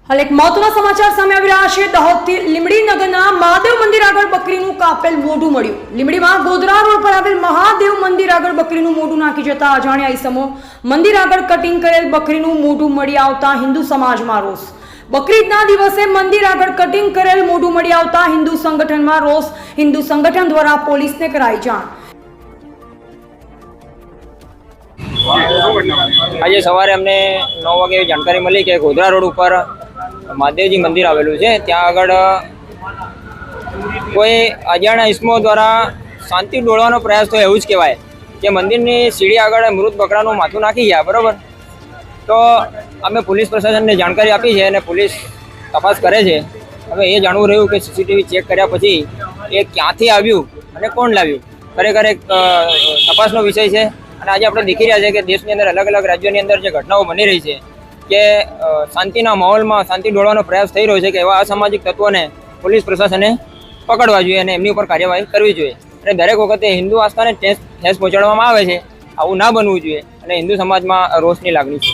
હાલ એક મહત્વના સમાચાર સામે આવી રહ્યા છે। દાહોદથી લીંબડી નગરના મહાદેવ મંદિર આગળ બકરીનું કાપેલ મોઢું મળ્યું। લીંબડીમાં ગોધરા રોડ પર આવેલ મહાદેવ મંદિર આગળ બકરીનું મોઢું નાખી જતા અજાણ્યા ઈસમો મંદિર આગળ કટિંગ કરેલ બકરીનું મોઢું મળી આવતા હિન્દુ સમાજમાં રોષ। બકરીદના દિવસે મંદિર આગળ કટિંગ કરેલ મોઢું મળી આવતા હિન્દુ સંગઠનમાં રોષ। હિન્દુ સંગઠન દ્વારા પોલીસને કરાઈ જાણ। આજે સવારે અમને 9 વાગે જાણકારી મળી કે ગોધરા રોડ ઉપર મહાદેવજી મંદિર આવેલું છે, ત્યાં આગળ કોઈ અજાણ્યા ઇસમો દ્વારા શાંતિ ડોળવાનો પ્રયાસ થયો એવું જ કહેવાય કે મંદિરની સીડી આગળ મૃત બકરાનું માથું નાખી ગયા, બરાબર। તો અમે પોલીસ પ્રશાસનને જાણકારી આપી છે અને પોલીસ તપાસ કરે છે। હવે એ જાણવું રહ્યું કે સીસીટીવી ચેક કર્યા પછી એ ક્યાંથી આવ્યું અને કોણ લાવ્યું, ખરેખર એક તપાસનો વિષય છે। અને આજે આપણે દેખી રહ્યા છે કે દેશની અંદર અલગ અલગ રાજ્યોની અંદર જે ઘટનાઓ બની રહી છે કે શાંતિના માહોલમાં શાંતિ ડોળવાનો પ્રયાસ થઈ રહ્યો છે કે એવા અસામાજિક તત્વોને પોલીસ પ્રશાસને પકડવા જોઈએ અને એમની ઉપર કાર્યવાહી કરવી જોઈએ। અને દરેક વખતે હિન્દુ આસ્થાને ઠેસ પહોંચાડવામાં આવે છે, આવું ના બનવું જોઈએ અને હિન્દુ સમાજમાં રોષની લાગણી છે।